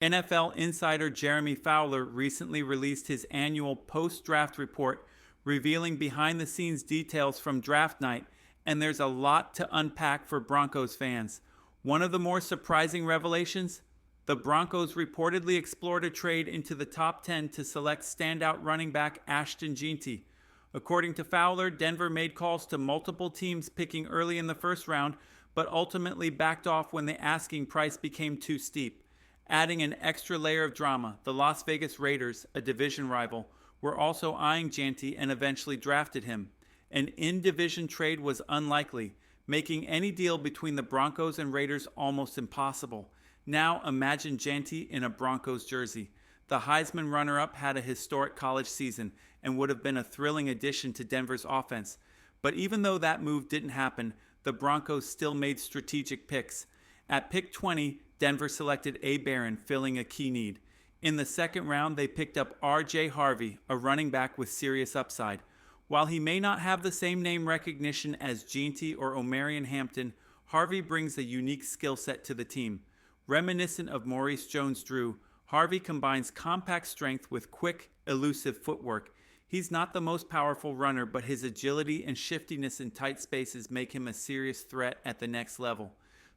NFL insider Jeremy Fowler recently released his annual post-draft report revealing behind-the-scenes details from draft night, and there's a lot to unpack for Broncos fans. One of the more surprising revelations? The Broncos reportedly explored a trade into the top 10 to select standout running back Ashton Jeanty. According to Fowler, Denver made calls to multiple teams picking early in the first round, but ultimately backed off when the asking price became too steep. Adding an extra layer of drama, the Las Vegas Raiders, a division rival, were also eyeing Jeanty and eventually drafted him. An in-division trade was unlikely, making any deal between the Broncos and Raiders almost impossible. Now imagine Jeanty in a Broncos jersey. The Heisman runner-up had a historic college season and would have been a thrilling addition to Denver's offense. But even though that move didn't happen, the Broncos still made strategic picks. At pick 20, Denver selected Baron, filling a key need. In the second round, they picked up RJ Harvey, a running back with serious upside. While he may not have the same name recognition as Jeanty or Omarion Hampton, Harvey brings a unique skill set to the team. Reminiscent of Maurice Jones-Drew, Harvey combines compact strength with quick, elusive footwork. He's not the most powerful runner, but his agility and shiftiness in tight spaces make him a serious threat at the next level.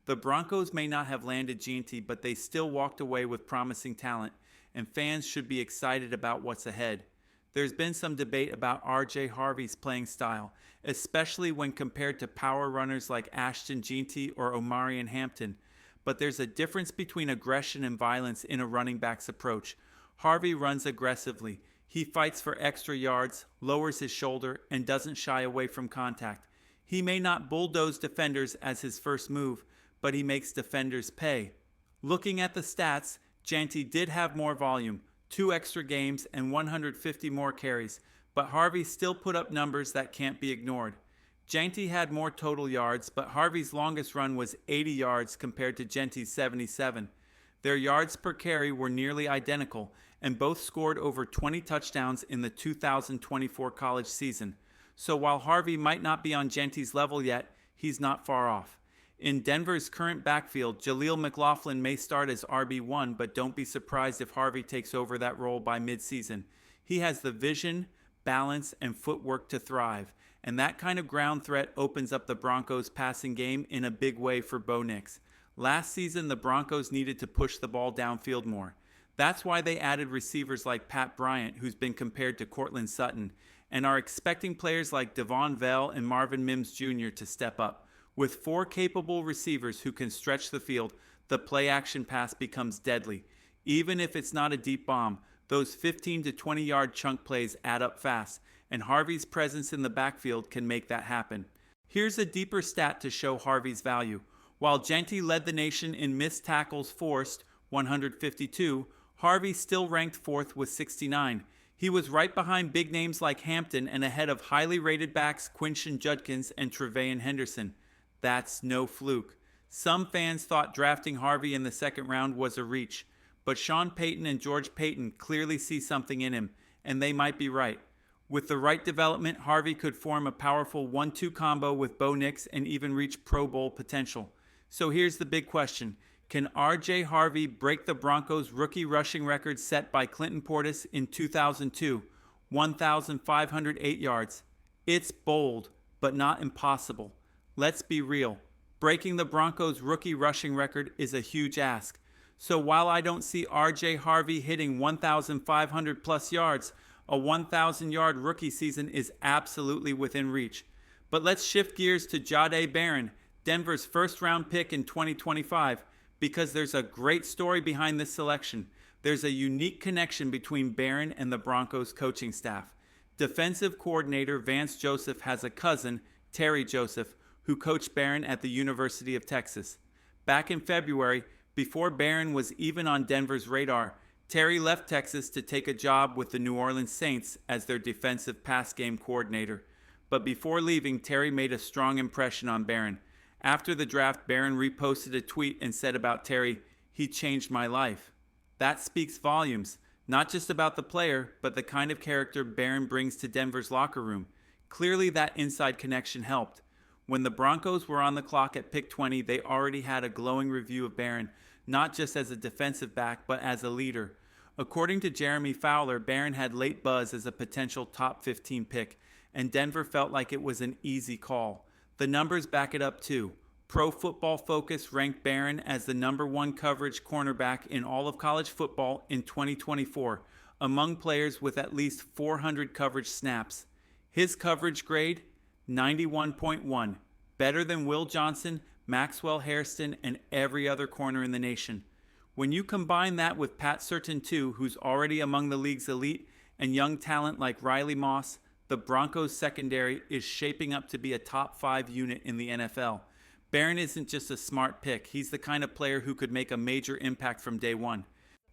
The Broncos may not have landed Jeanty, but they still walked away with promising talent, and fans should be excited about what's ahead. There's been some debate about RJ Harvey's playing style, especially when compared to power runners like Ashton Jeanty or Omarion Hampton. But there's a difference between aggression and violence in a running back's approach. Harvey runs aggressively. He fights for extra yards, lowers his shoulder, and doesn't shy away from contact. He may not bulldoze defenders as his first move, but he makes defenders pay. Looking at the stats, Jeanty did have more volume, 2 extra games and 150 more carries, but Harvey still put up numbers that can't be ignored. Jeanty had more total yards, but Harvey's longest run was 80 yards compared to Jeanty's 77. Their yards per carry were nearly identical, and both scored over 20 touchdowns in the 2024 college season. So while Harvey might not be on Jeanty's level yet, he's not far off. In Denver's current backfield, Jaleel McLaughlin may start as RB1, but don't be surprised if Harvey takes over that role by midseason. He has the vision, balance, and footwork to thrive, and that kind of ground threat opens up the Broncos' passing game in a big way for Bo Nix. Last season, the Broncos needed to push the ball downfield more. That's why they added receivers like Pat Bryant, who's been compared to Courtland Sutton, and are expecting players like Devon Vell and Marvin Mims Jr. to step up. With 4 capable receivers who can stretch the field, the play-action pass becomes deadly. Even if it's not a deep bomb, those 15 to 20-yard chunk plays add up fast, and Harvey's presence in the backfield can make that happen. Here's a deeper stat to show Harvey's value. While Jeanty led the nation in missed tackles forced, 152, Harvey still ranked 4th with 69. He was right behind big names like Hampton and ahead of highly rated backs Quinshon Judkins and Tre'Veyon Henderson. That's no fluke. Some fans thought drafting Harvey in the second round was a reach, but Sean Payton and George Paton clearly see something in him, and they might be right. With the right development, Harvey could form a powerful 1-2 combo with Bo Nix and even reach Pro Bowl potential. So here's the big question. Can RJ Harvey break the Broncos' rookie rushing record set by Clinton Portis in 2002, 1,508 yards? It's bold, but not impossible. Let's be real. Breaking the Broncos' rookie rushing record is a huge ask. So while I don't see RJ Harvey hitting 1,500 plus yards, a 1,000-yard rookie season is absolutely within reach. But let's shift gears to Jade Baron, Denver's first-round pick in 2025, because there's a great story behind this selection. There's a unique connection between Baron and the Broncos coaching staff. Defensive coordinator Vance Joseph has a cousin, Terry Joseph, who coached Baron at the University of Texas. Back in February, before Baron was even on Denver's radar, Terry left Texas to take a job with the New Orleans Saints as their defensive pass game coordinator. But before leaving, Terry made a strong impression on Baron. After the draft, Baron reposted a tweet and said about Terry, "He changed my life." That speaks volumes, not just about the player, but the kind of character Baron brings to Denver's locker room. Clearly that inside connection helped. When the Broncos were on the clock at pick 20, they already had a glowing review of Baron, not just as a defensive back, but as a leader. According to Jeremy Fowler, Baron had late buzz as a potential top 15 pick, and Denver felt like it was an easy call. The numbers back it up too. Pro Football Focus ranked Baron as the #1 coverage cornerback in all of college football in 2024, among players with at least 400 coverage snaps. His coverage grade, 91.1, better than Will Johnson, Maxwell Hairston, and every other corner in the nation. When you combine that with Pat Surtain too, who's already among the league's elite, and young talent like Riley Moss, the Broncos secondary is shaping up to be a top 5 unit in the NFL. Baron isn't just a smart pick, he's the kind of player who could make a major impact from day one.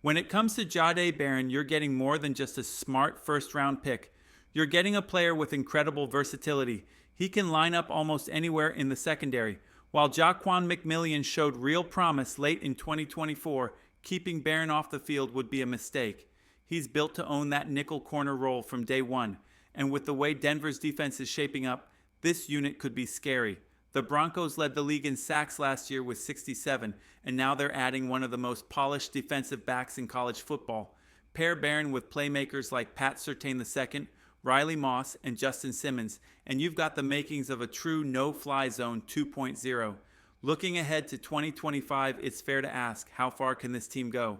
When it comes to Jade Baron, you're getting more than just a smart first-round pick. You're getting a player with incredible versatility. He can line up almost anywhere in the secondary. While Jaquan McMillian showed real promise late in 2024, keeping Baron off the field would be a mistake. He's built to own that nickel corner role from day one, and with the way Denver's defense is shaping up, this unit could be scary. The Broncos led the league in sacks last year with 67, and now they're adding one of the most polished defensive backs in college football. Pair Baron with playmakers like Pat Surtain II, Riley Moss, and Justin Simmons, and you've got the makings of a true no-fly zone 2.0. Looking ahead to 2025, it's fair to ask, how far can this team go?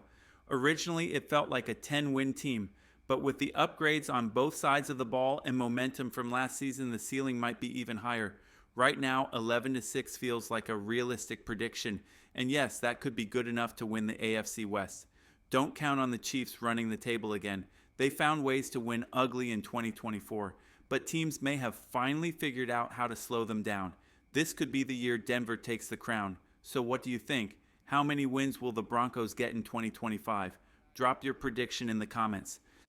Originally, it felt like a 10-win team, but with the upgrades on both sides of the ball and momentum from last season, the ceiling might be even higher. Right now, 11-6 feels like a realistic prediction, and yes, that could be good enough to win the AFC West. Don't count on the Chiefs running the table again. They found ways to win ugly in 2024, but teams may have finally figured out how to slow them down. This could be the year Denver takes the crown. So what do you think? How many wins will the Broncos get in 2025? Drop your prediction in the comments.